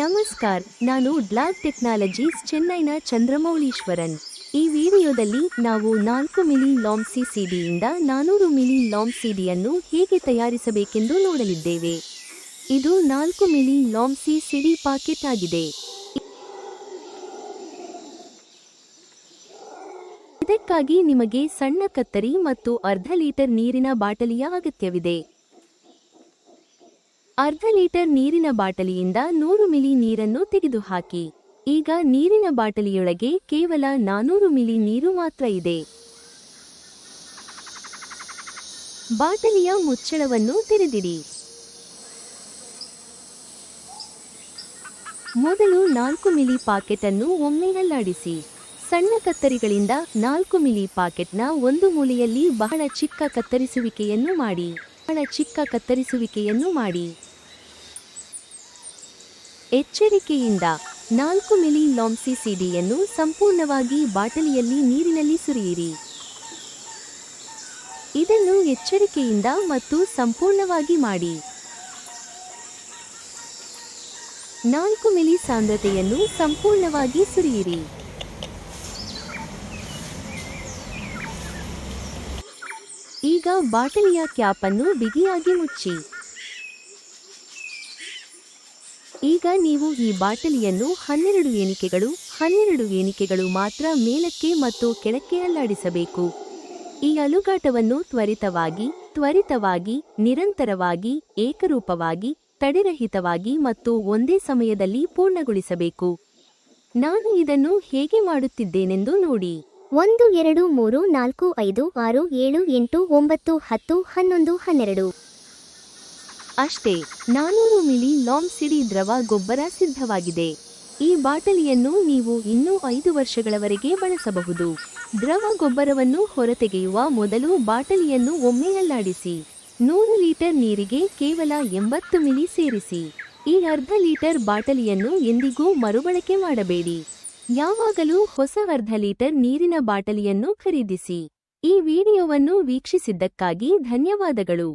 ನಮಸ್ಕಾರ, ನಾನು ಡ್ಲಾಗ್ ಟೆಕ್ನಾಲಜೀಸ್ ಚೆನ್ನೈನ ಚಂದ್ರಮೌಳೀಶ್ವರನ್. ಈ ವಿಡಿಯೋದಲ್ಲಿ ನಾವು 4 ಮಿಲಿ ಲಾಂಗ್ ಸಿಡಿಯಿಂದ 400 ಮಿಲಿ ಲಾಂಗ್ ಸಿಡಿಯನ್ನು ಹೇಗೆ ತಯಾರಿಸಬೇಕೆಂದು ನೋಡಲಿದ್ದೇವೆ. ಇದು 4 ಮಿಲಿ ಲಾಂಗ್ ಸಿಡಿ ಪಾಕೆಟ್ ಆಗಿದೆ. ಇದಕ್ಕಾಗಿ ನಿಮಗೆ ಸಣ್ಣ ಕತ್ತರಿ ಮತ್ತು ಅರ್ಧ ಲೀಟರ್ ನೀರಿನ ಬಾಟಲಿಯ ಅಗತ್ಯವಿದೆ. ಅರ್ಧ ಲೀಟರ್ ನೀರಿನ ಬಾಟಲಿಯಿಂದ 100 ಮಿಲಿ ನೀರನ್ನು ತೆಗೆದುಹಾಕಿ. ಈಗ ನೀರಿನ ಬಾಟಲಿಯೊಳಗೆ ಕೇವಲ 400 ಮಿಲಿ ನೀರು ಮಾತ್ರ ಇದೆ. ಬಾಟಲಿಯ ಮುಚ್ಚಳವನ್ನು ತೆರೆದಿಡಿ. ಮೊದಲು 4 ಮಿಲಿ ಪಾಕೆಟ್ ಅನ್ನು ಒಮ್ಮೆ ಅಲ್ಲಾಡಿಸಿ. ಸಣ್ಣ ಕತ್ತರಿಗಳಿಂದ 4 ಮಿಲಿ ಪಾಕೆಟ್ನ ಒಂದು ಮೂಲೆಯಲ್ಲಿ ಬಹಳ ಚಿಕ್ಕ ಕತ್ತರಿಸುವಿಕೆಯನ್ನು ಮಾಡಿ. ಎಚ್ಚರಿಕೆಯಿಂದ 4 ಮಿಲಿ ಲಾಂಗ್ ಸಿಡಿಯನ್ನು ಸಂಪೂರ್ಣವಾಗಿ ಬಾಟಲಿಯಲ್ಲಿ ನೀರಿನಲ್ಲಿ ಸುರಿಯಿರಿ. ಇದನ್ನು ಎಚ್ಚರಿಕೆಯಿಂದ ಮತ್ತು ಸಂಪೂರ್ಣವಾಗಿ ಮಾಡಿ. 4 ಮಿಲಿ ಸಾಂದ್ರತೆಯನ್ನು ಸಂಪೂರ್ಣವಾಗಿ ಸುರಿಯಿರಿ. ಈಗ ಬಾಟಲಿಯ ಕ್ಯಾಪ್ ಅನ್ನು ಬಿಗಿಯಾಗಿ ಮುಚ್ಚಿ. ಈಗ ನೀವು ಈ ಬಾಟಲಿಯನ್ನು 12 ಎಣಿಕೆಗಳು ಮಾತ್ರ ಮೇಲಕ್ಕೆ ಮತ್ತು ಕೆಳಕ್ಕೆ ಅಲ್ಲಾಡಿಸಬೇಕು. ಈ ಅಲುಗಾಟವನ್ನು ತ್ವರಿತವಾಗಿ, ನಿರಂತರವಾಗಿ, ಏಕರೂಪವಾಗಿ, ತಡೆರಹಿತವಾಗಿ ಮತ್ತು ಒಂದೇ ಸಮಯದಲ್ಲಿ ಪೂರ್ಣಗೊಳಿಸಬೇಕು. ನಾನು ಇದನ್ನು ಹೇಗೆ ಮಾಡುತ್ತಿದ್ದೇನೆಂದು ನೋಡಿ. 1 2 3 4 5 6 7 8 9 10 11 12 ಅಷ್ಟೇ. 400 ಮಿಲಿ ಲಾಂಗ್ ಸಿಡಿ ದ್ರವ ಗೊಬ್ಬರ ಸಿದ್ಧವಾಗಿದೆ. ಈ ಬಾಟಲಿಯನ್ನು ನೀವು ಇನ್ನೂ 5 ವರ್ಷಗಳವರೆಗೆ ಬಳಸಬಹುದು. ದ್ರವ ಗೊಬ್ಬರವನ್ನು ಹೊರತೆಗೆಯುವ ಮೊದಲು ಬಾಟಲಿಯನ್ನು ಒಮ್ಮೆ ಅಲ್ಲಾಡಿಸಿ. 100 ಲೀಟರ್ ನೀರಿಗೆ ಕೇವಲ 80 ಮಿಲಿ ಸೇರಿಸಿ. ಈ ಅರ್ಧ ಲೀಟರ್ ಬಾಟಲಿಯನ್ನು ಎಂದಿಗೂ ಮರುಬಳಕೆ ಮಾಡಬೇಡಿ. ಯಾವಾಗಲೂ ಹೊಸ ಅರ್ಧ ಲೀಟರ್ ನೀರಿನ ಬಾಟಲಿಯನ್ನು ಖರೀದಿಸಿ. ಈ ವಿಡಿಯೋವನ್ನು ವೀಕ್ಷಿಸಿದ್ದಕ್ಕಾಗಿ ಧನ್ಯವಾದಗಳು.